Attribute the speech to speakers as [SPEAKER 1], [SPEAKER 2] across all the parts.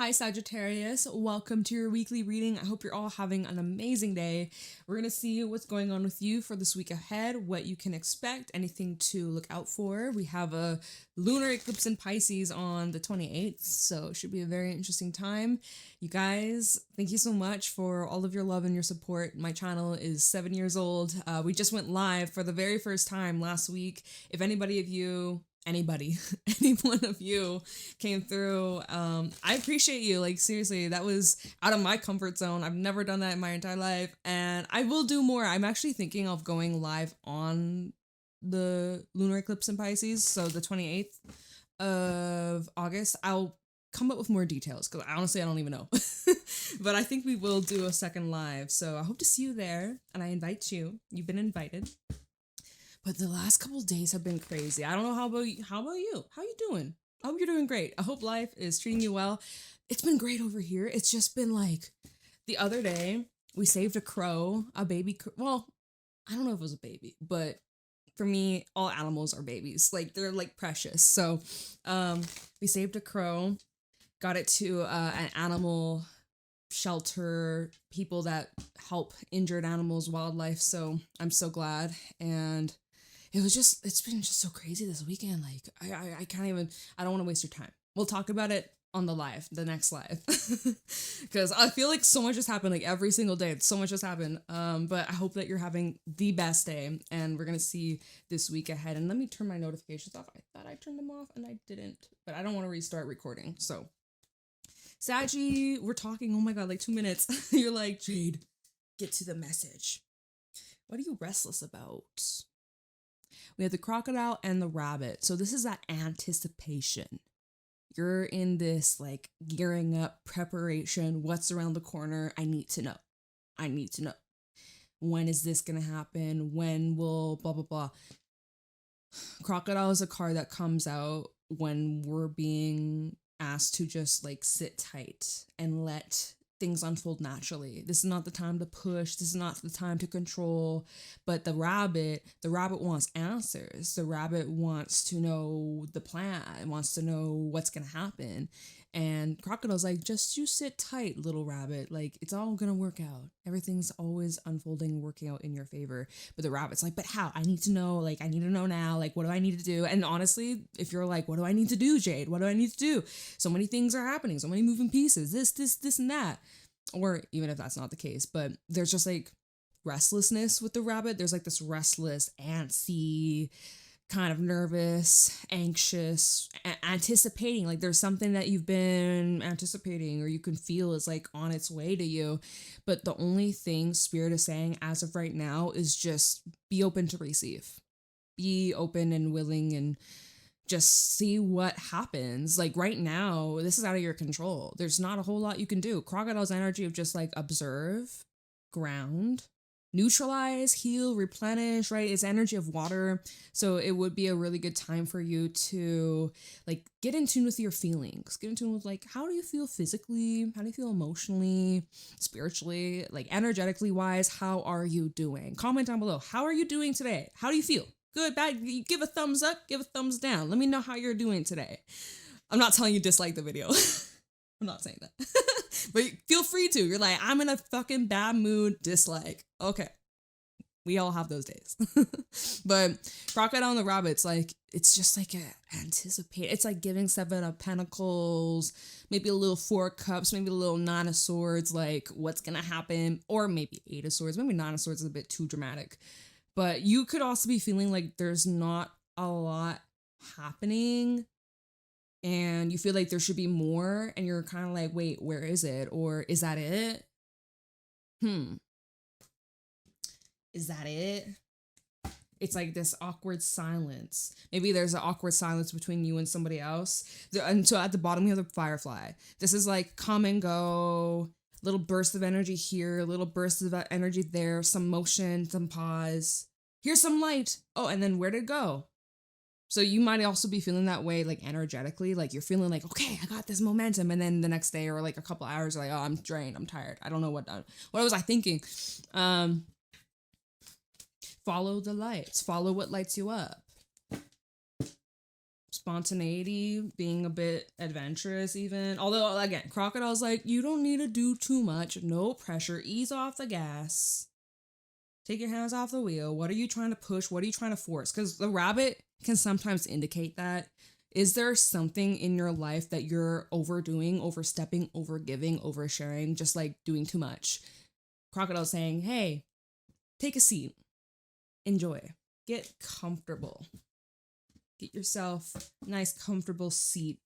[SPEAKER 1] Hi Sagittarius, welcome to your weekly reading. I hope you're all having an amazing day. We're going to see what's going on with you for this week ahead, what you can expect, anything to look out for. We have a lunar eclipse in Pisces on the 28th, so it should be a very interesting time. You guys, thank you so much for all of your love and your support. My channel is 7 years old. We just went live for the very first time last week. If any one of you came through, I appreciate you. Like, seriously, that was out of my comfort zone. I've never done that in my entire life, and I will do more. I'm actually thinking of going live on the lunar eclipse in Pisces, so the 28th of August. I'll come up with more details because honestly I don't even know. But I think we will do a second live, so I hope to see you there, and I invite you. You've been invited. But the last couple of days have been crazy. I don't know how about you. How you doing? I hope you're doing great. I hope life is treating you well. It's been great over here. It's just been like the other day we saved a crow, a baby. Well, I don't know if it was a baby, but for me, all animals are babies. Like, they're like precious. So we saved a crow, got it to an animal shelter, people that help injured animals, wildlife. So I'm so glad. And it's been just so crazy this weekend. Like, I can't even, I don't want to waste your time. We'll talk about it on the next live. Because I feel like so much has happened, like every single day. So much has happened. But I hope that you're having the best day, and we're going to see this week ahead. And let me turn my notifications off. I thought I turned them off and I didn't, but I don't want to restart recording. So Saggy, we're talking, oh my god, like 2 minutes. You're like, Jade, get to the message. What are you restless about? We have the crocodile and the rabbit. So this is that anticipation. You're in this like gearing up preparation. What's around the corner? I need to know. When is this going to happen? When will blah, blah, blah. Crocodile is a card that comes out when we're being asked to just like sit tight and let things unfold naturally. This is not the time to push. This is not the time to control. But the rabbit wants answers. The rabbit wants to know the plan, wants to know what's going to happen. And Crocodile's like, just you sit tight, little rabbit. Like, it's all going to work out. Everything's always unfolding, working out in your favor. But the rabbit's like, but how? I need to know. Like, I need to know now. Like, what do I need to do? And honestly, if you're like, what do I need to do, Jade? What do I need to do? So many things are happening. So many moving pieces. This, and that. Or even if that's not the case. But there's just like restlessness with the rabbit. There's like this restless, antsy, kind of nervous, anxious, anticipating. Like, there's something that you've been anticipating or you can feel is like on its way to you. But the only thing Spirit is saying as of right now is just be open to receive. Be open and willing and just see what happens. Like, right now, this is out of your control. There's not a whole lot you can do. Crocodile's energy of just like observe, ground, neutralize, heal, replenish, right? It's energy of water. So it would be a really good time for you to like get in tune with your feelings, get in tune with like, how do you feel physically? How do you feel emotionally, spiritually, like energetically wise? How are you doing? Comment down below. How are you doing today? How do you feel? Good, bad? You give a thumbs up, give a thumbs down. Let me know how you're doing today. I'm not telling you dislike the video. I'm not saying that. But feel free to. You're like, I'm in a fucking bad mood, dislike. Okay. We all have those days. But Crocodile and the Rabbit's like, it's just like anticipate. It's like giving 7 of Pentacles, maybe a little 4 Cups, maybe a little 9 of Swords, like what's going to happen. Or maybe 8 of Swords. Maybe 9 of Swords is a bit too dramatic. But you could also be feeling like there's not a lot happening and you feel like there should be more and you're kind of like, wait, where is it? Or is that it? Is that it? It's like this awkward silence. Maybe there's an awkward silence between you and somebody else. And so at the bottom, we have the Firefly. This is like come and go, little burst of energy here, little burst of energy there, some motion, some pause. Here's some light. Oh, and then where'd it go? So you might also be feeling that way, like energetically, like you're feeling like, okay, I got this momentum. And then the next day or like a couple hours, like, oh, I'm drained. I'm tired. I don't know what was I thinking? Follow the lights. Follow what lights you up. Just spontaneity, being a bit adventurous even. Although, again, Crocodile's like, you don't need to do too much. No pressure. Ease off the gas. Take your hands off the wheel. What are you trying to push? What are you trying to force? Because the rabbit can sometimes indicate that. Is there something in your life that you're overdoing, overstepping, overgiving, oversharing, just like doing too much? Crocodile's saying, hey, take a seat. Enjoy. Get comfortable. Get yourself a nice, comfortable seat.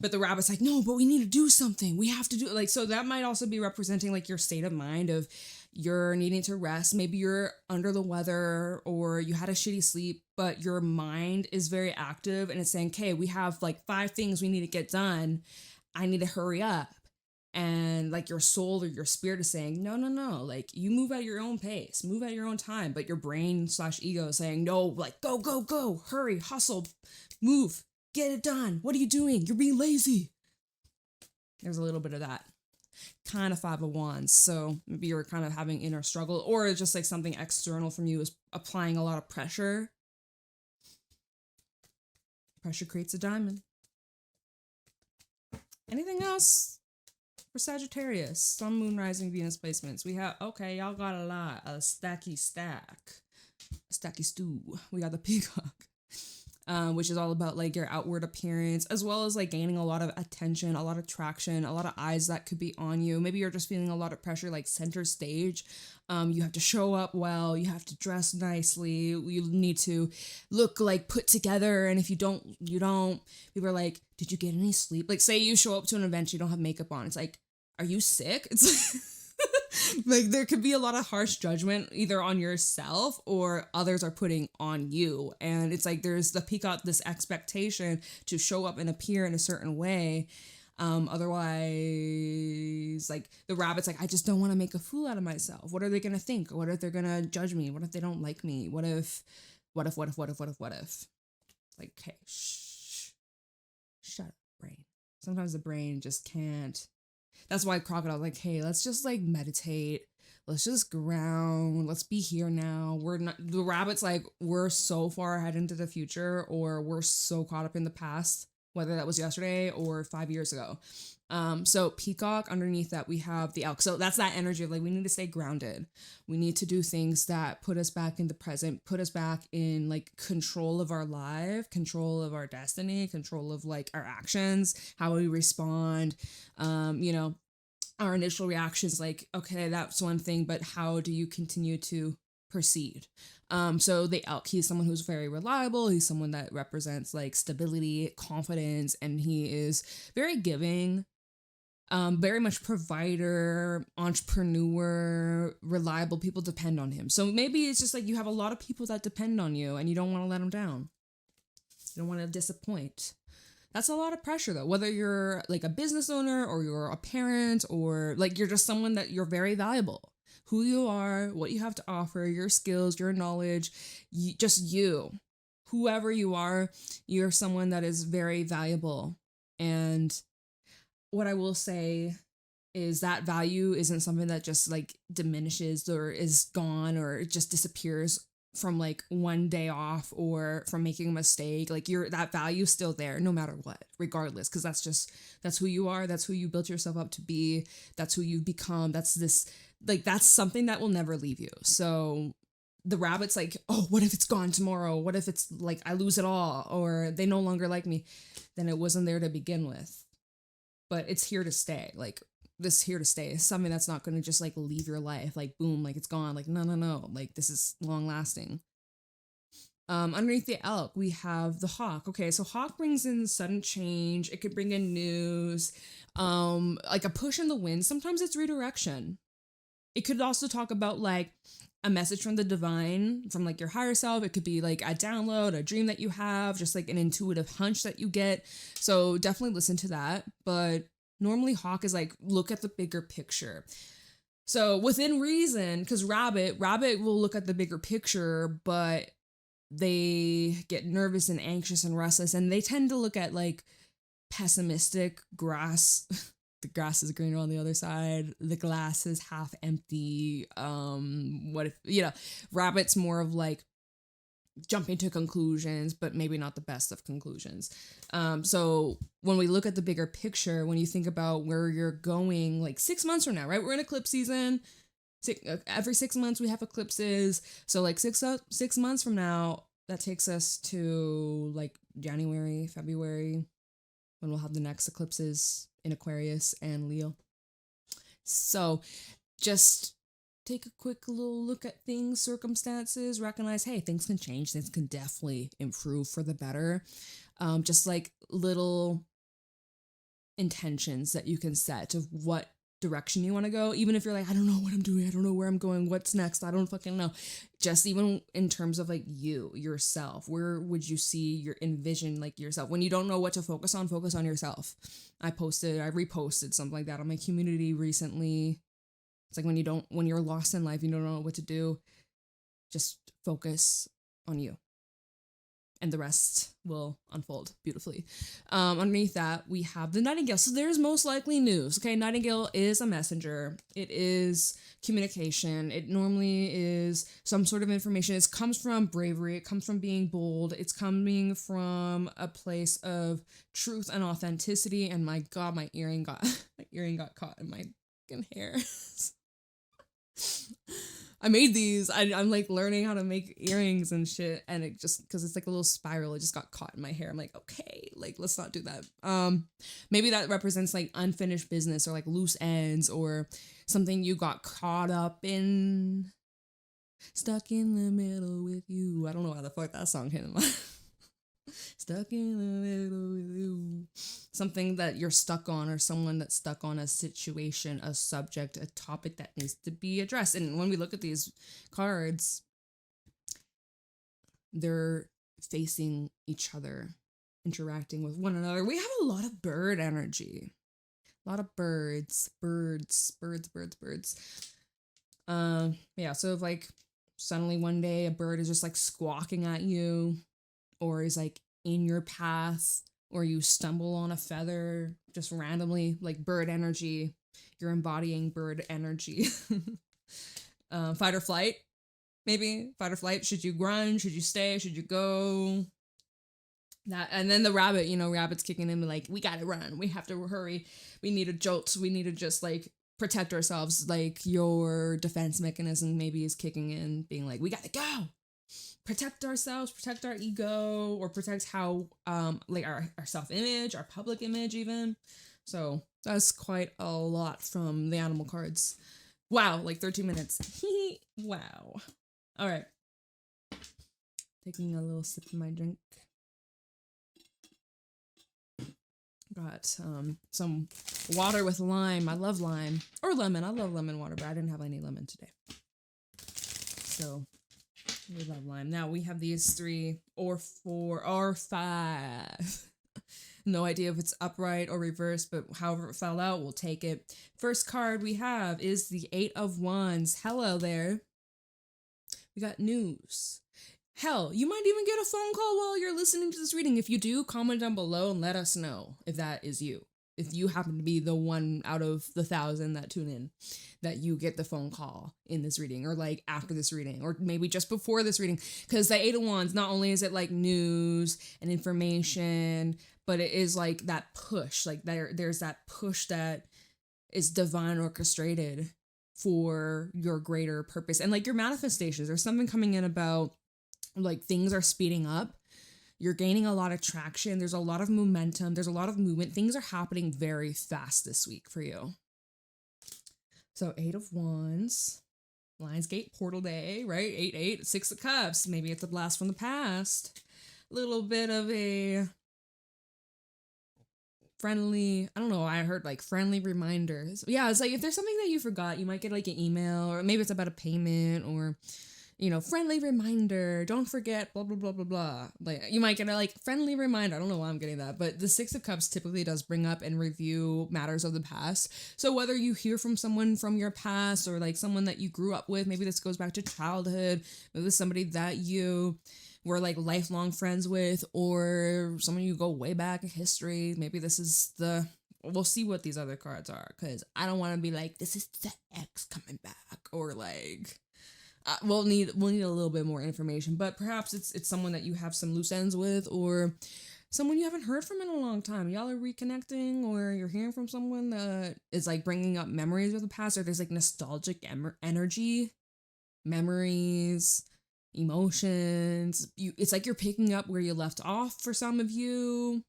[SPEAKER 1] But the rabbit's like, no, but we need to do something. We have to do like, so that might also be representing like your state of mind of you're needing to rest. Maybe you're under the weather or you had a shitty sleep, but your mind is very active and it's saying, okay, we have like 5 things we need to get done. I need to hurry up. And like your soul or your spirit is saying, no, like you move at your own pace, move at your own time. But your brain/ego is saying, no, like go, hurry, hustle, move, get it done. What are you doing? You're being lazy. There's a little bit of that kind of 5 of Wands. So maybe you're kind of having inner struggle, or it's just like something external from you is applying a lot of pressure. Pressure creates a diamond. Anything else? For Sagittarius, Sun, Moon, Rising, Venus placements. We have, okay, y'all got a lot. A stacky stew. We got the Peacock, which is all about like your outward appearance, as well as like gaining a lot of attention, a lot of traction, a lot of eyes that could be on you. Maybe you're just feeling a lot of pressure, like center stage. You have to show up well. You have to dress nicely. You need to look like put together. And if you don't, people are like, did you get any sleep? Like say you show up to an event, you don't have makeup on. It's like, are you sick? It's like there could be a lot of harsh judgment either on yourself or others are putting on you. And it's like there's the Peacock, this expectation to show up and appear in a certain way. Otherwise, like the rabbit's like, I just don't want to make a fool out of myself. What are they going to think? What if they're going to judge me? What if they don't like me? What if? Like, okay, shut up, brain. Sometimes the brain just can't. That's why Crocodile's like, hey, let's just like meditate. Let's just ground. Let's be here now. We're not, the rabbit's like, we're so far ahead into the future, or we're so caught up in the past, whether that was yesterday or 5 years ago. So Peacock, underneath that, we have the elk. So that's that energy of like, we need to stay grounded. We need to do things that put us back in the present, put us back in like control of our life, control of our destiny, control of like our actions, how we respond, our initial reactions, like, okay, that's one thing, but how do you continue to proceed? So the elk, he's someone who's very reliable. He's someone that represents like stability, confidence, and he is very giving, very much provider, entrepreneur, reliable. People depend on him. So maybe it's just like you have a lot of people that depend on you and you don't want to let them down. You don't want to disappoint. That's a lot of pressure though, whether you're like a business owner or you're a parent or like you're just someone that you're very valuable. Who you are, what you have to offer, your skills, your knowledge, whoever you are, you're someone that is very valuable. And what I will say is that value isn't something that just like diminishes or is gone or it just disappears from like one day off or from making a mistake. Like that value's still there no matter what, regardless, because that's who you are. That's who you built yourself up to be. That's who you've become. That's something that will never leave you. So the rabbit's like, oh, what if it's gone tomorrow? What if it's like I lose it all or they no longer like me? Then it wasn't there to begin with. But it's here to stay. Like this here to stay is something that's not going to just like leave your life. Like boom, like it's gone. Like no. Like this is long lasting. Underneath the elk, we have the hawk. Okay, so hawk brings in sudden change. It could bring in news, like a push in the wind. Sometimes it's redirection. It could also talk about like a message from the divine, from like your higher self. It could be like a download, a dream that you have, just like an intuitive hunch that you get. So definitely listen to that. But normally hawk is like, look at the bigger picture. So within reason, because rabbit will look at the bigger picture, but they get nervous and anxious and restless. And they tend to look at like pessimistic grass. The grass is greener on the other side. The glass is half empty. What if, rabbit's more of like, jumping to conclusions, but maybe not the best of conclusions. So when we look at the bigger picture, when you think about where you're going, like 6 months from now, right? We're in eclipse season. Every 6 months we have eclipses. So like 6 months from now, that takes us to like January, February, when we'll have the next eclipses in Aquarius and Leo. So just take a quick little look at things, circumstances, recognize, hey, things can change. Things can definitely improve for the better. Just like little intentions that you can set of what direction you want to go. Even if you're like, I don't know what I'm doing. I don't know where I'm going. What's next? I don't fucking know. Just even in terms of like yourself, where would you see envision like yourself? When you don't know what to focus on yourself. I reposted something like that on my community recently. It's like when you're lost in life, you don't know what to do, just focus on you. And the rest will unfold beautifully. Underneath that, we have the Nightingale. So there's most likely news. Okay, Nightingale is a messenger. It is communication. It normally is some sort of information. It comes from bravery. It comes from being bold. It's coming from a place of truth and authenticity. And my God, my earring got caught in my fucking hair. I made these. I'm like learning how to make earrings and shit, and it just, because it's like a little spiral, it just got caught in my hair. I'm like, okay, like let's not do that. Maybe that represents like unfinished business or like loose ends or something you got caught up in. Stuck in the middle with you. I don't know how the fuck that song hit in my stuck in the middle with you. Something that you're stuck on, or someone that's stuck on a situation, a subject, a topic that needs to be addressed. And when we look at these cards, they're facing each other, interacting with one another. We have a lot of bird energy. A lot of birds. Yeah, so if like suddenly one day a bird is just like squawking at you, or is like in your path, or you stumble on a feather just randomly, like bird energy. You're embodying bird energy. Fight or flight, maybe. Fight or flight. Should you run? Should you stay? Should you go? That, and then the rabbit, rabbit's kicking in like, we gotta run. We have to hurry. We need a jolt. We need to just like protect ourselves. Like your defense mechanism maybe is kicking in, being like, we gotta go. Protect ourselves, protect our ego, or protect how like our self-image, our public image even. So that's quite a lot from the animal cards. Wow, like 13 minutes. Wow. All right. Taking a little sip of my drink. Got some water with lime. I love lime. Or lemon. I love lemon water, but I didn't have any lemon today. So we love lime. Now we have these 3 or 4 or 5. No idea if it's upright or reversed, but however it fell out, we'll take it. First card we have is the 8 of Wands. Hello there. We got news. Hell, you might even get a phone call while you're listening to this reading. If you do, comment down below and let us know if that is you. If you happen to be the one out of the 1,000 that tune in, that you get the phone call in this reading, or like after this reading, or maybe just before this reading. Because the 8 of Wands, not only is it like news and information, but it is like that push. Like there's that push that is divine orchestrated for your greater purpose. And like your manifestations, there's something coming in about like things are speeding up. You're gaining a lot of traction. There's a lot of momentum. There's a lot of movement. Things are happening very fast this week for you. So 8 of Wands, Lionsgate portal day, right? 8, 6 of Cups. Maybe it's a blast from the past. A little bit of a friendly, I don't know, I heard like friendly reminders. Yeah, it's like if there's something that you forgot, you might get like an email, or maybe it's about a payment, or friendly reminder, don't forget, blah, blah, blah, blah, blah. Like, you might get a, like, friendly reminder. I don't know why I'm getting that, but the 6 of Cups typically does bring up and review matters of the past. So whether you hear from someone from your past, or, like, someone that you grew up with, maybe this goes back to childhood, maybe it's somebody that you were, like, lifelong friends with, or someone you go way back in history, maybe this is we'll see what these other cards are, because I don't want to be like, this is the ex coming back, or, like, we'll need a little bit more information, but perhaps it's someone that you have some loose ends with, or someone you haven't heard from in a long time. Y'all are reconnecting, or you're hearing from someone that is like bringing up memories of the past, or there's like nostalgic energy, memories, emotions. It's like you're picking up where you left off for some of you.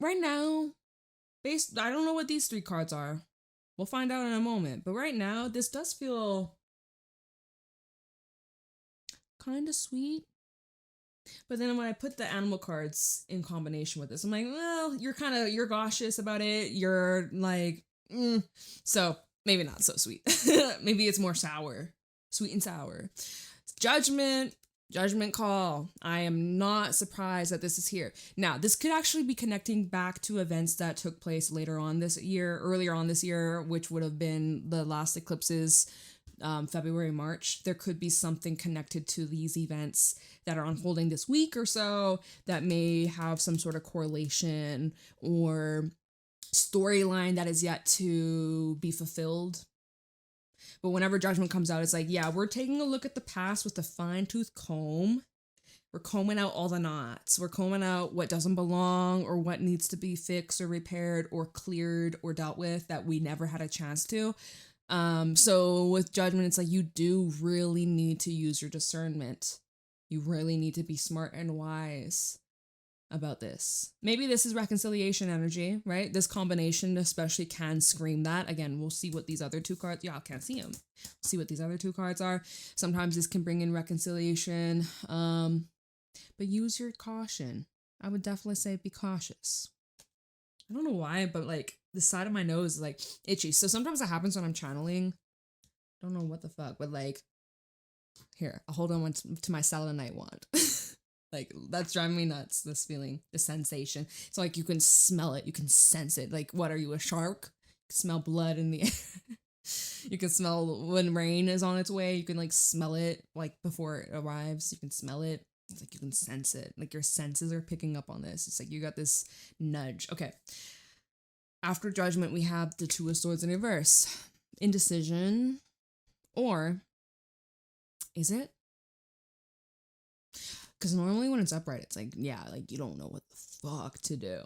[SPEAKER 1] Right now, I don't know what these 3 cards are. We'll find out in a moment. But right now, this does feel kind of sweet. But then when I put the animal cards in combination with this, I'm like, well, you're cautious about it. You're like, so maybe not so sweet. Maybe it's more sour, sweet and sour. Judgment call. I am not surprised that this is here. Now, this could actually be connecting back to events that took place earlier on this year, which would have been the last eclipses, February, March. There could be something connected to these events that are unfolding this week or so that may have some sort of correlation or storyline that is yet to be fulfilled. But whenever judgment comes out, it's like, yeah, we're taking a look at the past with a fine-tooth comb. We're combing out all the knots. We're combing out what doesn't belong or what needs to be fixed or repaired or cleared or dealt with that we never had a chance to. So with judgment, it's like you do really need to use your discernment. You really need to be smart and wise about this. Maybe this is reconciliation energy, right? This combination especially can scream that. Again, we'll see what these other 2 cards, y'all can't see them. See what these other 2 cards are. Sometimes this can bring in reconciliation, but use your caution. I would definitely say be cautious. I don't know why, but like the side of my nose is like itchy. So sometimes that happens when I'm channeling. I don't know what the fuck, but like, here, I'll hold on to my selenite wand. Like, that's driving me nuts, this feeling, this sensation. It's like you can smell it, you can sense it. Like, what are you, a shark? You can smell blood in the air. You can smell when rain is on its way. You can, like, smell it, like, before it arrives. You can smell it. It's like you can sense it. Like, your senses are picking up on this. It's like you got this nudge. Okay. After judgment, we have the 2 of Swords in reverse. Indecision. Or, is it? Because normally when it's upright, it's like, yeah, like you don't know what the fuck to do.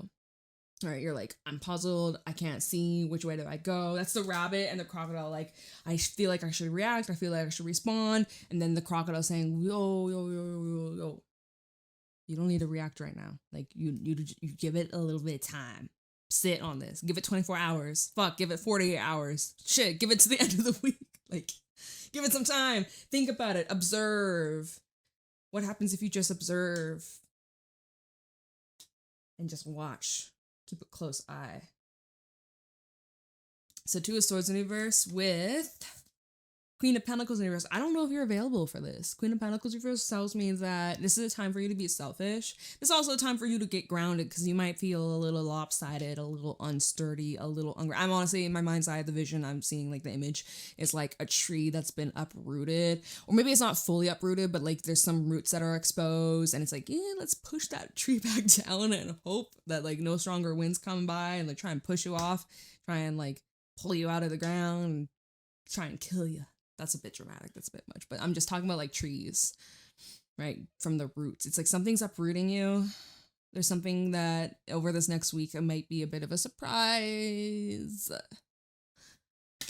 [SPEAKER 1] All right, you're like, I'm puzzled. I can't see. Which way do I go? That's the rabbit and the crocodile. Like, I feel like I should react. I feel like I should respond. And then the crocodile saying, yo. You don't need to react right now. Like, you give it a little bit of time. Sit on this. Give it 24 hours. Fuck, give it 48 hours. Shit, give it to the end of the week. Like, give it some time. Think about it. Observe. What happens if you just observe and just watch? Keep a close eye. So 2 of Swords in reverse with Queen of Pentacles in reverse. I don't know if you're available for this. Queen of Pentacles reverse tells me that this is a time for you to be selfish. This is also a time for you to get grounded because you might feel a little lopsided, a little unsturdy, a little I'm honestly, in my mind's eye, the vision I'm seeing, like the image is like a tree that's been uprooted. Or maybe it's not fully uprooted, but like there's some roots that are exposed and it's like, yeah, let's push that tree back down and hope that like no stronger winds come by and like try and push you off, try and like pull you out of the ground and try and kill you. That's a bit dramatic. That's a bit much. But I'm just talking about like trees, right? From the roots. It's like something's uprooting you. There's something that over this next week, it might be a bit of a surprise.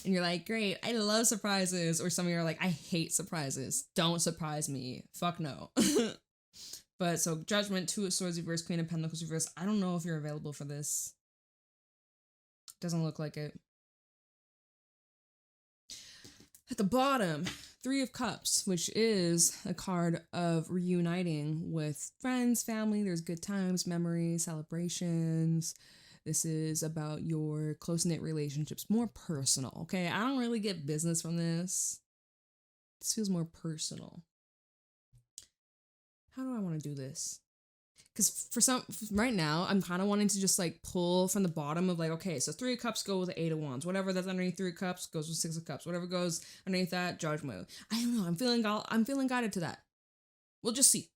[SPEAKER 1] And you're like, great, I love surprises. Or some of you are like, I hate surprises. Don't surprise me. Fuck no. But so Judgment, 2 of Swords reverse, Queen of Pentacles reverse. I don't know if you're available for this. Doesn't look like it. At the bottom, 3 of Cups, which is a card of reuniting with friends, family. There's good times, memories, celebrations. This is about your close-knit relationships, more personal, okay? I don't really get business from this. This feels more personal. How do I want to do this? Because right now, I'm kind of wanting to just like pull from the bottom of like, okay, so 3 of Cups go with the 8 of Wands. Whatever that's underneath 3 of Cups goes with 6 of Cups. Whatever goes underneath that, Judgment. I don't know. I'm feeling guided to that. We'll just see.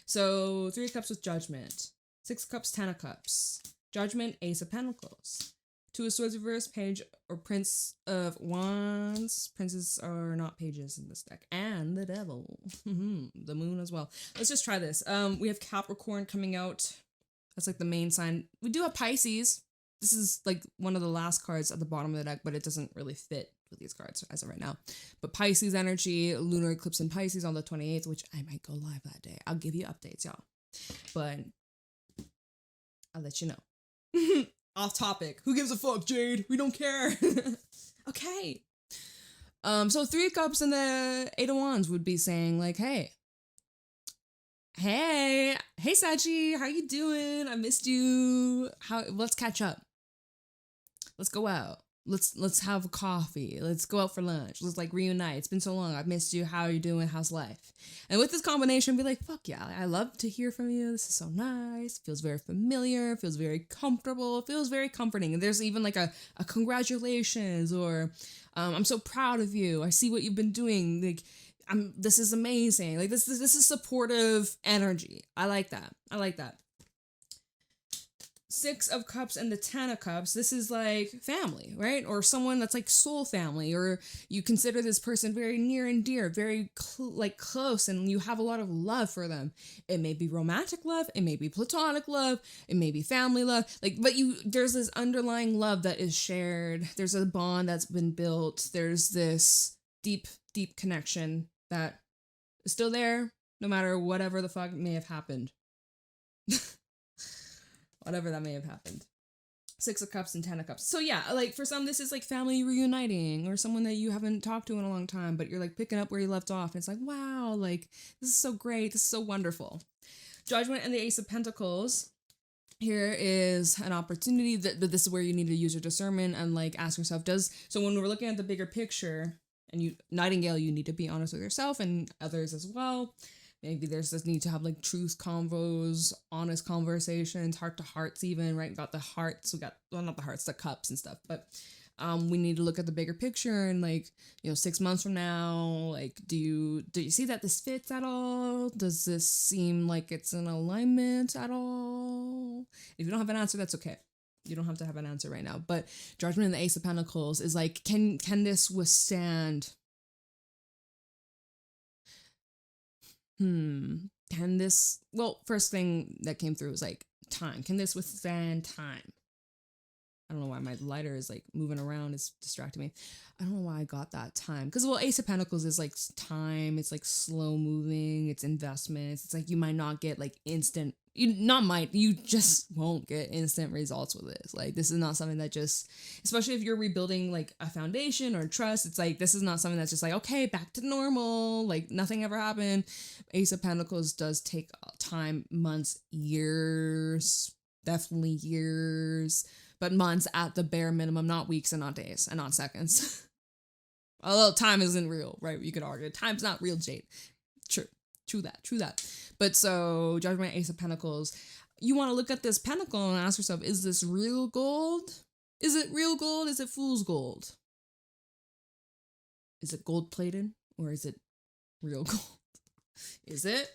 [SPEAKER 1] So 3 of Cups with Judgment. 6 of Cups, 10 of Cups. Judgment, Ace of Pentacles. Two of Swords reverse, Page or Prince of Wands. Princes are not pages in this deck. And the Devil. The Moon as well. Let's just try this. We have Capricorn coming out. That's like the main sign. We do have Pisces. This is like one of the last cards at the bottom of the deck, but it doesn't really fit with these cards as of right now. But Pisces energy, lunar eclipse in Pisces on the 28th, which I might go live that day. I'll give you updates, y'all. But I'll let you know. Off topic. Who gives a fuck, Jade? We don't care. Okay. So Three of Cups and the Eight of Wands would be saying like, hey, Sachi, how you doing? I missed you. Let's catch up. Let's go out. Let's have a coffee. Let's go out for lunch. Let's like reunite. It's been so long. I've missed you. How are you doing? How's life? And with this combination, be like, fuck yeah, I love to hear from you. This is so nice. Feels very familiar. Feels very comfortable. Feels very comforting. And there's even like a congratulations or I'm so proud of you. I see what you've been doing. Like this is amazing. Like this is supportive energy. I like that. Six of Cups and the Ten of Cups. This is like family, right? Or someone that's like soul family, or you consider this person very near and dear, very close, and you have a lot of love for them. It may be romantic love, it may be platonic love, it may be family love, but there's this underlying love that is shared. There's a bond that's been built. There's this deep connection that is still there, no matter whatever the fuck may have happened. Whatever that may have happened. Six of Cups and Ten of Cups. So yeah, like for some, this is like family reuniting or someone that you haven't talked to in a long time, but you're like picking up where you left off. And it's like, wow, like this is so great. This is so wonderful. Judgment and the Ace of Pentacles. Here is an opportunity that this is where you need to use your discernment and like ask yourself, so when we're looking at the bigger picture and Nightingale, you need to be honest with yourself and others as well. Maybe there's this need to have like truth convos, honest conversations, heart to hearts even, right? Got the hearts, not the hearts, the cups and stuff. But we need to look at the bigger picture and 6 months from now, like, do you see that this fits at all? Does this seem like it's in alignment at all? If you don't have an answer, that's okay. You don't have to have an answer right now. But Judgment and the Ace of Pentacles is like, can this withstand... first thing that came through was like time. Can this withstand time? I don't know why my lighter is like moving around. It's distracting me. I don't know why I got that time. Because Ace of Pentacles is like time. It's like slow moving. It's investments. It's like you might not get like instant. You just won't get instant results with this. Like this is not something that just, especially if you're rebuilding like a foundation or trust, it's like this is not something that's just like, okay, back to normal, like nothing ever happened. Ace of Pentacles does take time, months, years, definitely years, but months at the bare minimum, not weeks and not days and not seconds. Although time isn't real, right? You could argue time's not real, Jade. True that. But so Judgment, Ace of Pentacles, you want to look at this pentacle and ask yourself, is this real gold? Is it real gold? Is it fool's gold? Is it gold plated or is it real gold? Is it?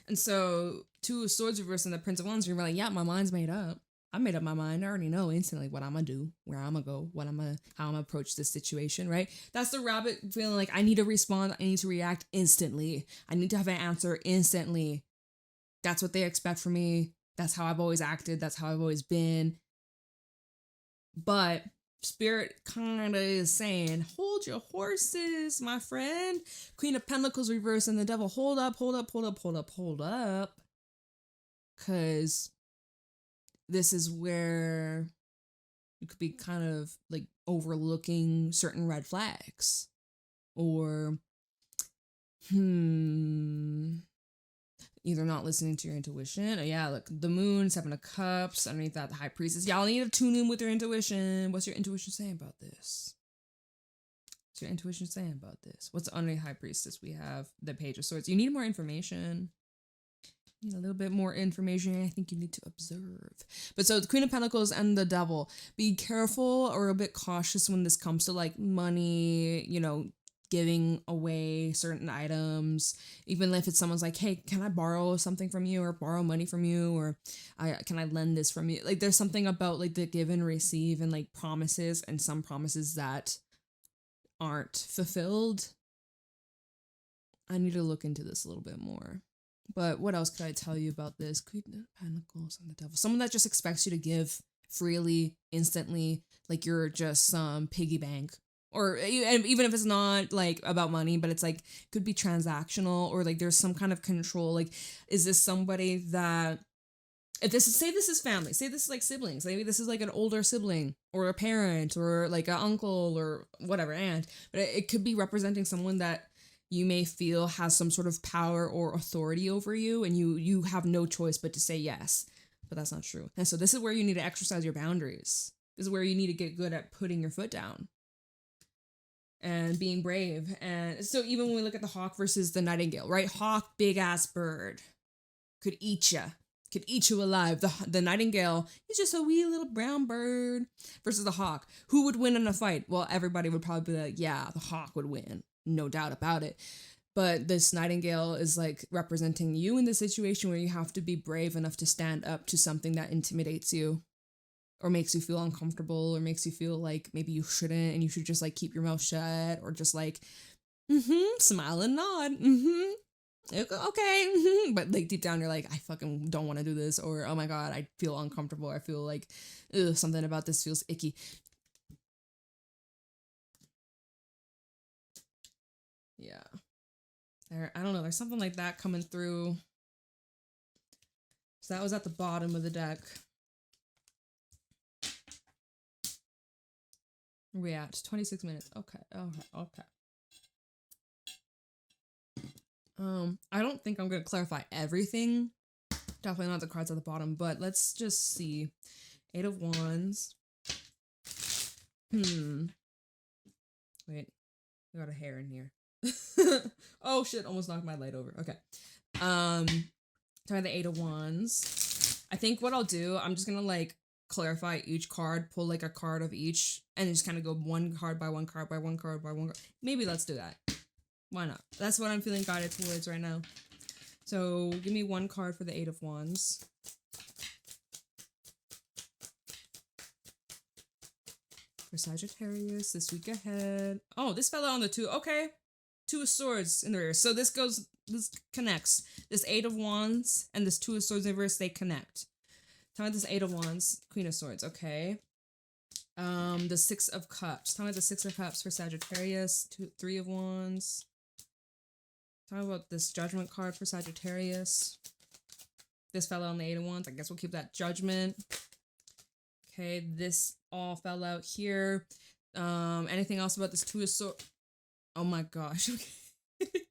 [SPEAKER 1] And so Two of Swords reverse and the Prince of Wands, you're like, yeah, my mind's made up. I made up my mind. I already know instantly what I'm gonna do, where I'm gonna go, how I'm gonna approach this situation, right? That's the rabbit feeling like I need to respond. I need to react instantly. I need to have an answer instantly. That's what they expect from me. That's how I've always acted. That's how I've always been. But Spirit kind of is saying, hold your horses, my friend. Queen of Pentacles reverse and the Devil. Hold up. Because this is where you could be kind of like overlooking certain red flags or either not listening to your intuition. Yeah, look, the Moon, Seven of Cups, underneath that, the High Priestess. Y'all need to tune in with your intuition. What's your intuition saying about this? What's underneath High Priestess? We have the Page of Swords. You need more information. A little bit more information. I think you need to observe. But so the Queen of Pentacles and the Devil, be careful or a bit cautious when this comes to like money, giving away certain items, even if it's someone's like, hey, can I borrow something from you or borrow money from you, or can I lend this from you? Like there's something about like the give and receive and like promises, and some promises that aren't fulfilled. I need to look into this a little bit more. But what else could I tell you about this? Queen of Pentacles and the Devil. Someone that just expects you to give freely, instantly, like you're just some piggy bank. Or even if it's not like about money, but it's like could be transactional, or like there's some kind of control. Like, is this somebody that, if this is, say this is family, say this is like siblings, maybe this is like an older sibling or a parent or like an uncle or whatever, aunt, but it could be representing someone that you may feel has some sort of power or authority over you, and you have no choice but to say yes. But that's not true. And so this is where you need to exercise your boundaries. This is where you need to get good at putting your foot down and being brave. And so even when we look at the hawk versus the nightingale, right? Hawk, big ass bird, could eat you alive. The nightingale is just a wee little brown bird versus the hawk. Who would win in a fight? Well, everybody would probably be like, yeah, the hawk would win. No doubt about it. But this nightingale is like representing you in the situation where you have to be brave enough to stand up to something that intimidates you or makes you feel uncomfortable or makes you feel like maybe you shouldn't and you should just like keep your mouth shut or just like, smile and nod. Okay. But like deep down, you're like, I fucking don't want to do this. Or, oh my God, I feel uncomfortable. I feel like, something about this feels icky. Yeah. I don't know. There's something like that coming through. So that was at the bottom of the deck. Where we at? 26 minutes. Okay. Okay. I don't think I'm going to clarify everything. Definitely not the cards at the bottom, but let's just see. 8 of Wands. Wait. I got a hair in here. Oh shit, almost knocked my light over. Okay. Try the 8 of Wands. I think what I'll do, I'm just gonna like clarify each card, pull like a card of each, and just kind of go one card by one card by one card by one card. Maybe let's do that. Why not? That's what I'm feeling guided towards right now. So give me one card for the 8 of Wands. For Sagittarius, this week ahead. Oh, this fell out on the 2. Okay. 2 of Swords in the reverse. So this connects. This 8 of Wands and this 2 of Swords in the reverse, they connect. Tell me this 8 of Wands, Queen of Swords, okay. The 6 of Cups. Tell me the 6 of Cups for Sagittarius. 3 of Wands. Talk about this Judgment card for Sagittarius. This fell out on the 8 of Wands. I guess we'll keep that Judgment. Okay, this all fell out here. Anything else about this 2 of Swords? Oh my gosh. Okay.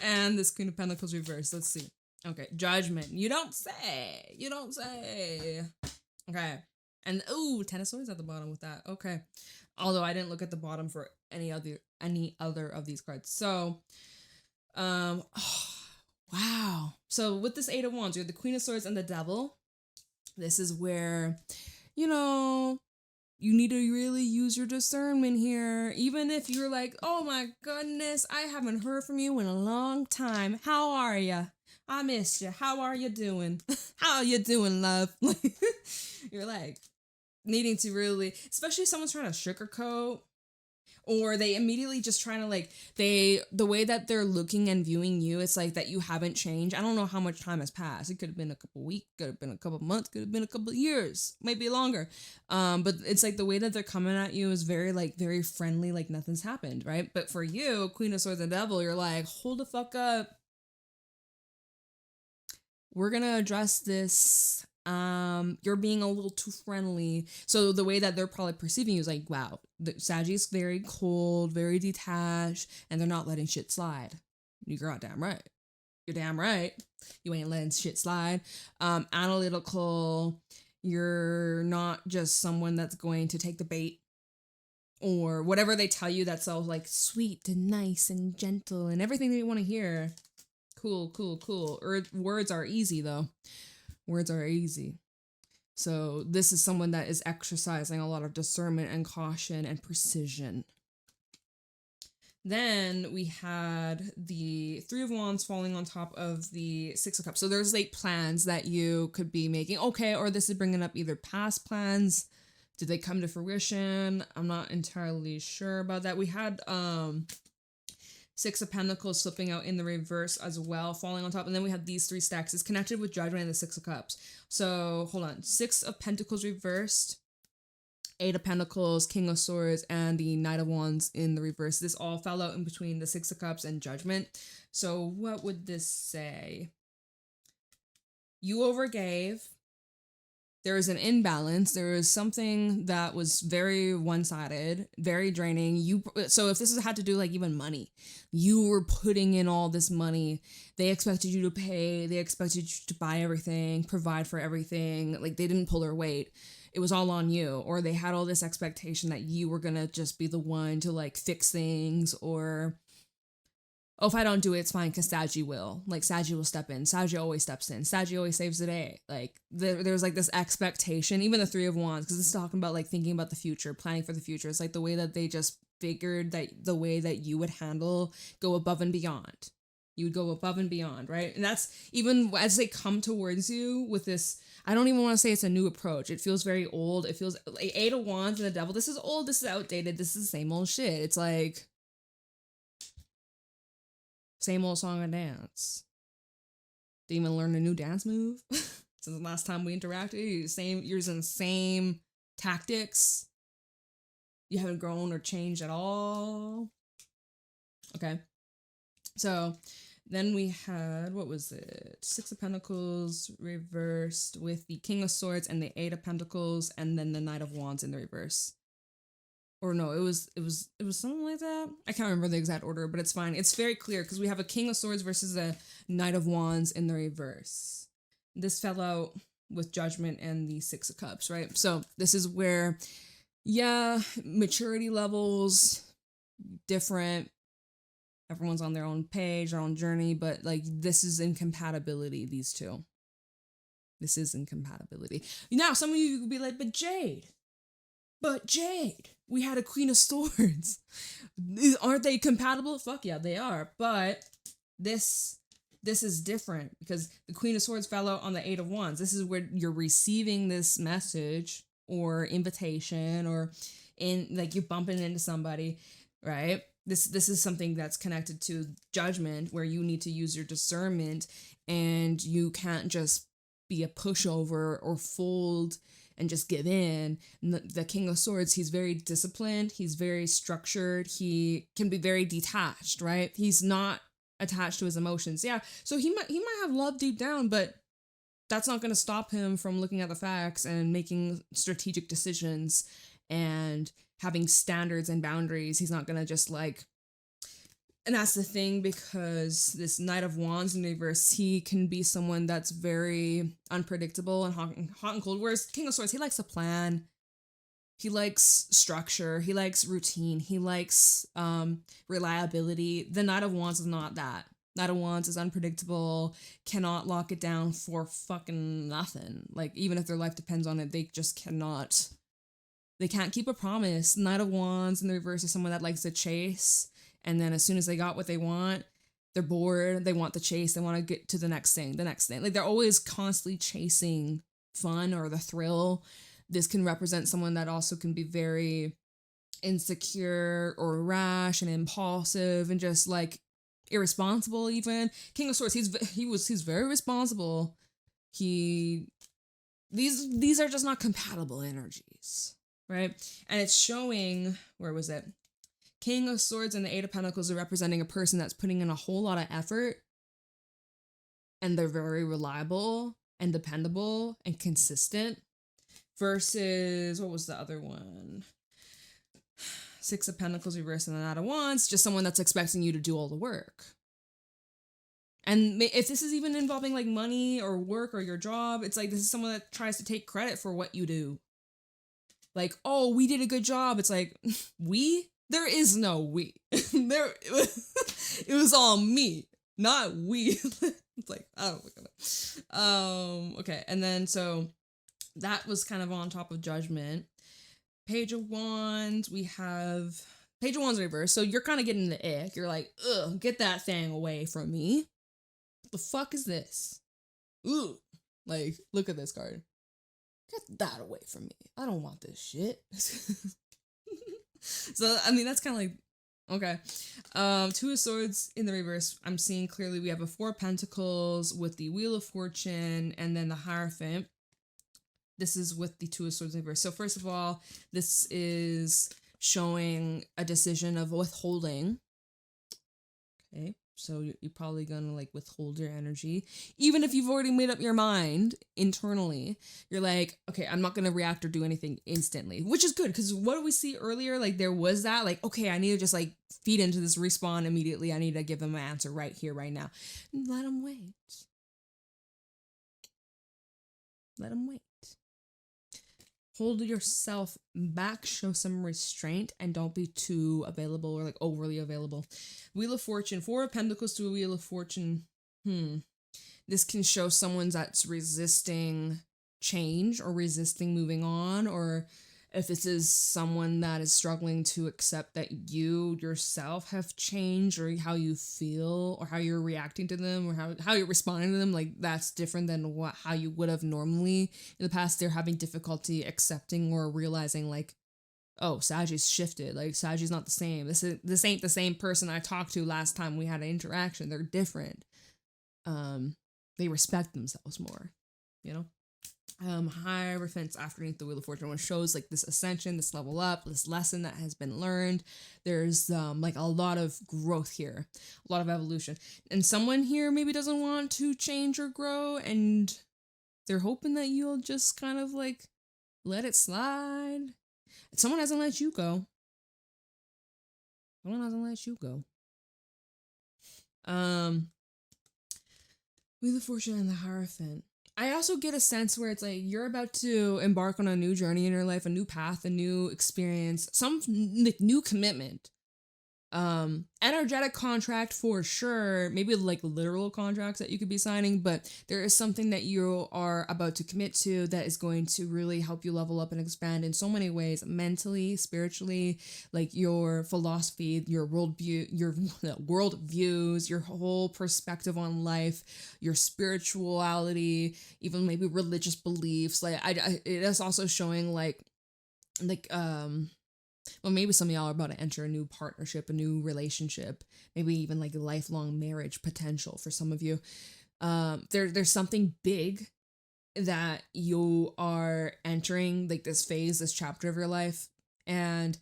[SPEAKER 1] And this Queen of Pentacles reverse. Let's see. Okay, Judgment. You don't say. You don't say. Okay. And ooh, 10 of Swords at the bottom with that. Okay. Although I didn't look at the bottom for any other of these cards. So, oh, wow. So with this 8 of Wands, you're the Queen of Swords and the Devil. This is where, you need to really use your discernment here. Even if you're like, oh my goodness, I haven't heard from you in a long time. How are you? I missed you. How are you doing? How are you doing, love? You're like needing to really, especially if someone's trying to sugarcoat, or they immediately just trying to like, the way that they're looking and viewing you, it's like that you haven't changed. I don't know how much time has passed. It could have been a couple weeks, could have been a couple months, could have been a couple years, maybe longer. But it's like the way that they're coming at you is very friendly, like nothing's happened, right? But for you, Queen of Swords and Devil, you're like, hold the fuck up. We're gonna address this. You're being a little too friendly. So the way that they're probably perceiving you is like, wow, the Sagi's very cold, very detached, and they're not letting shit slide. You're goddamn right. You're damn right. You ain't letting shit slide. Analytical. You're not just someone that's going to take the bait or whatever they tell you that's all like sweet and nice and gentle and everything that you want to hear. Cool. Words are easy though. Words are easy. So this is someone that is exercising a lot of discernment and caution and precision. Then we had the Three of Wands falling on top of the Six of Cups. So there's like plans that you could be making. Okay, or this is bringing up either past plans. Did they come to fruition? I'm not entirely sure about that. We had Six of Pentacles slipping out in the reverse as well, falling on top. And then we have these three stacks. It's connected with Judgment and the Six of Cups. So hold on. Six of Pentacles reversed, Eight of Pentacles, King of Swords, and the Knight of Wands in the reverse. This all fell out in between the Six of Cups and Judgment. So what would this say? You overgave. There is an imbalance. There is something that was very one-sided, very draining. So if this had to do like even money, you were putting in all this money. They expected you to pay. They expected you to buy everything, provide for everything. Like they didn't pull their weight. It was all on you, or they had all this expectation that you were gonna just be the one to like fix things, or oh, if I don't do it, it's fine because Saggy will. Like Saggy will step in. Saggy always steps in. Saggy always saves the day. Like there's like this expectation, even the Three of Wands, because it's talking about like thinking about the future, planning for the future. It's like the way that they just figured that the way that you would go above and beyond. You would go above and beyond, right? And that's even as they come towards you with this. I don't even want to say it's a new approach. It feels very old. It feels like Eight of Wands and the Devil. This is old. This is outdated. This is the same old shit. It's like same old song and dance. Didn't even learn a new dance move since the last time we interacted. You're using the same tactics. You haven't grown or changed at all. Okay. So then we had, what was it? Six of Pentacles reversed with the King of Swords and the Eight of Pentacles, and then the Knight of Wands in the reverse. Or no, it was something like that. I can't remember the exact order, but it's fine. It's very clear because we have a King of Swords versus a Knight of Wands in the reverse. This fell out with Judgment and the Six of Cups, right? So this is where, yeah, maturity levels different. Everyone's on their own page, their own journey, but like this is incompatibility, these two. This is incompatibility. Now, some of you could be like, but Jade, we had a Queen of Swords. Aren't they compatible? Fuck yeah, they are. But this is different because the Queen of Swords fell out on the Eight of Wands. This is where you're receiving this message or invitation or in like you're bumping into somebody, right? This is something that's connected to Judgment where you need to use your discernment and you can't just be a pushover or fold and just give in. And the King of Swords, he's very disciplined. He's very structured. He can be very detached, right? He's not attached to his emotions. Yeah. So he might have love deep down, but that's not going to stop him from looking at the facts and making strategic decisions and having standards and boundaries. He's not going to just like, and that's the thing, because this Knight of Wands in reverse, he can be someone that's very unpredictable and hot and cold. Whereas King of Swords, he likes a plan. He likes structure. He likes routine. He likes reliability. The Knight of Wands is not that. Knight of Wands is unpredictable, cannot lock it down for fucking nothing. Like, even if their life depends on it, they just cannot. They can't keep a promise. Knight of Wands in the reverse is someone that likes to chase. And then as soon as they got what they want, they're bored. They want the chase. They want to get to the next thing. Like they're always constantly chasing fun or the thrill. This can represent someone that also can be very insecure or rash and impulsive and just like irresponsible even. King of Swords, he's very responsible. These are just not compatible energies. Right? And it's showing, where was it? King of Swords and the Eight of Pentacles are representing a person that's putting in a whole lot of effort and they're very reliable and dependable and consistent versus, what was the other one? Six of Pentacles reversed and the Knight of Wands, just someone that's expecting you to do all the work. And if this is even involving like money or work or your job, it's like this is someone that tries to take credit for what you do. Like, oh, we did a good job. It's like, we? There is no we. It was all me, not we. It's like, I don't look at it. Okay, and then so that was kind of on top of Judgment. Page of Wands, we have Page of Wands reverse. So you're kind of getting the ick. You're like, ugh, get that thing away from me. What the fuck is this? Ooh. Like, look at this card. Get that away from me. I don't want this shit. So, I mean, that's kind of like, okay. Two of Swords in the reverse. I'm seeing clearly we have a Four of Pentacles with the Wheel of Fortune and then the Hierophant. This is with the Two of Swords in reverse. So first of all, this is showing a decision of withholding. Okay, so you're probably gonna like withhold your energy. Even if you've already made up your mind internally, you're like, okay, I'm not gonna react or do anything instantly, which is good because what did we see earlier? Like there was that, like, okay, I need to just like feed into this respawn immediately. I need to give them an answer right here, right now. Let them wait. Let them wait. Hold yourself back, show some restraint, and don't be too available or like overly available. Wheel of Fortune, Four of Pentacles to a Wheel of Fortune. This can show someone that's resisting change or resisting moving on, or if this is someone that is struggling to accept that you yourself have changed or how you feel or how you're reacting to them or how you're responding to them, like that's different than how you would have normally in the past. They're having difficulty accepting or realizing like, oh, Sagi's shifted. Like Sagi's not the same. This ain't the same person I talked to last time we had an interaction. They're different. They respect themselves more, you know? Hierophants underneath the Wheel of Fortune, which shows like this ascension, this level up, this lesson that has been learned. There's like a lot of growth here, a lot of evolution, and someone here maybe doesn't want to change or grow, and they're hoping that you'll just kind of like let it slide. Someone hasn't let you go. Someone hasn't let you go. Wheel of Fortune and the Hierophant. I also get a sense where it's like you're about to embark on a new journey in your life, a new path, a new experience, some new commitment. Energetic contract for sure, maybe like literal contracts that you could be signing, but there is something that you are about to commit to that is going to really help you level up and expand in so many ways, mentally, spiritually, like your philosophy, your worldview, your world views, your whole perspective on life, your spirituality, even maybe religious beliefs. Like it is also showing like well, maybe some of y'all are about to enter a new partnership, a new relationship, maybe even like a lifelong marriage potential for some of you. There's something big that you are entering, like this phase, this chapter of your life, and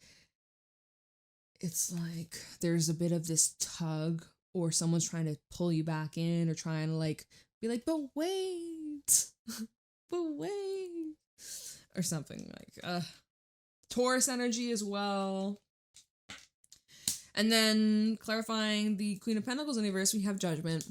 [SPEAKER 1] it's like there's a bit of this tug, or someone's trying to pull you back in, or trying to like be like, but wait, but wait, or something like Taurus energy as well. And then clarifying the Queen of Pentacles in the reverse, we have Judgment.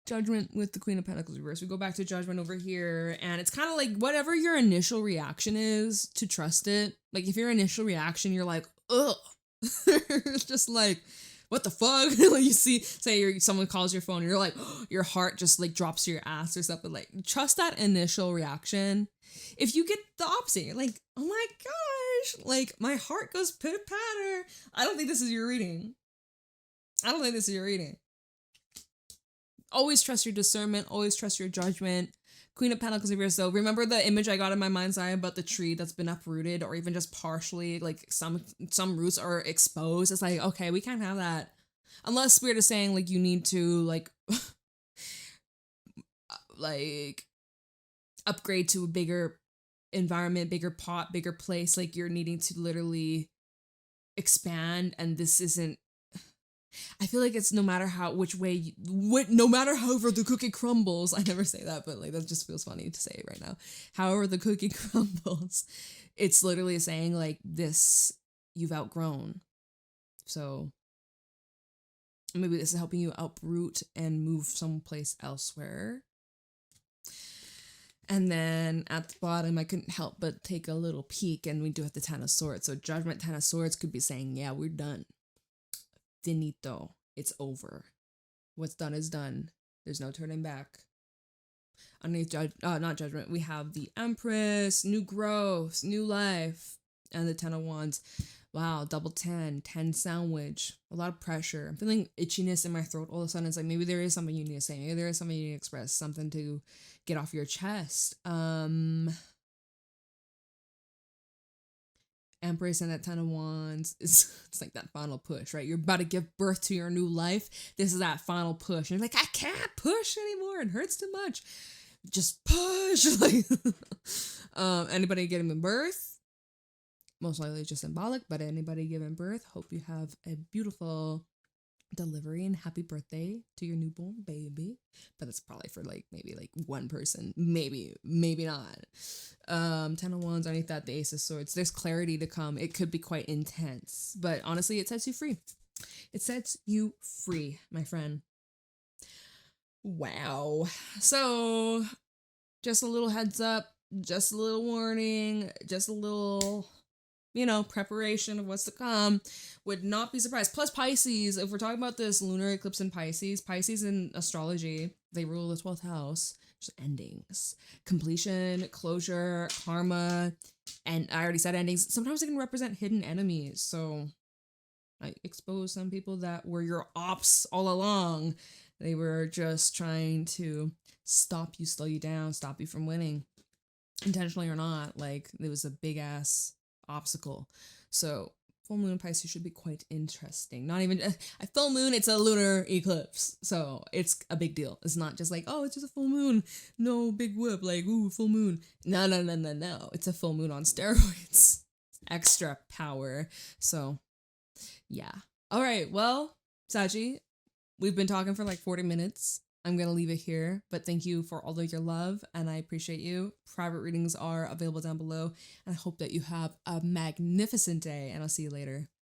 [SPEAKER 1] Judgment with the Queen of Pentacles reverse. We go back to Judgment over here, and it's kind of like whatever your initial reaction is, to trust it. Like if your initial reaction, you're like, ugh. It's just like, what the fuck? Like you see, say someone calls your phone and you're like, oh, your heart just like drops to your ass or something. Like trust that initial reaction. If you get the opposite, you're like, oh my gosh, like my heart goes pitter patter. I don't think this is your reading. Always trust your discernment. Always trust your judgment. Queen of Pentacles reverse though. Remember the image I got in my mind's eye about the tree that's been uprooted or even just partially, like some roots are exposed. It's like, okay, we can't have that. Unless Spirit is saying like you need to like like upgrade to a bigger environment, bigger pot, bigger place. Like you're needing to literally expand, and this isn't. I feel like it's no matter however the cookie crumbles. I never say that, but like that just feels funny to say it right now. However the cookie crumbles, it's literally saying like this you've outgrown. So maybe this is helping you uproot and move someplace elsewhere. And then at the bottom, I couldn't help but take a little peek, and we do have the Ten of Swords. So Judgment, Ten of Swords could be saying, yeah, we're done. Finito. It's over. What's done is done. There's no turning back. Underneath not Judgment, we have the Empress, new growth, new life, And the 10 of Wands. Wow, double 10, 10 sandwich, a lot of pressure. I'm feeling itchiness in my throat all of a sudden. It's like maybe there is something you need to say. Maybe there is something you need to express, something to get off your chest. Empress and that 10 of Wands. It's like that final push, right? You're about to give birth to your new life. This is that final push. And you're like, I can't push anymore. It hurts too much. Just push. Like anybody getting birth? Most likely just symbolic, but anybody giving birth, hope you have a beautiful delivery and happy birthday to your newborn baby. But it's probably for like maybe like one person, maybe not. 10 of Wands, underneath that, the Ace of Swords. There's clarity to come. It could be quite intense, but honestly, it sets you free. It sets you free, my friend. Wow. So just a little heads up, just a little warning, just a little, preparation of what's to come. Would not be surprised. Plus Pisces, if we're talking about this lunar eclipse in Pisces in astrology, they rule the 12th house. Just endings, completion, closure, karma, and I already said endings. Sometimes they can represent hidden enemies. So I expose some people that were your ops all along. They were just trying to stop you, slow you down, stop you from winning. Intentionally or not, like it was a big ass obstacle. So full moon Pisces should be quite interesting. Not even a full moon, it's a lunar eclipse. So it's a big deal. It's not just like, oh, it's just a full moon. No big whoop, like, ooh, full moon. No. It's a full moon on steroids. Extra power. So yeah. All right, well, Saji, we've been talking for like 40 minutes. I'm going to leave it here, but thank you for all of your love, and I appreciate you. Private readings are available down below, and I hope that you have a magnificent day, and I'll see you later.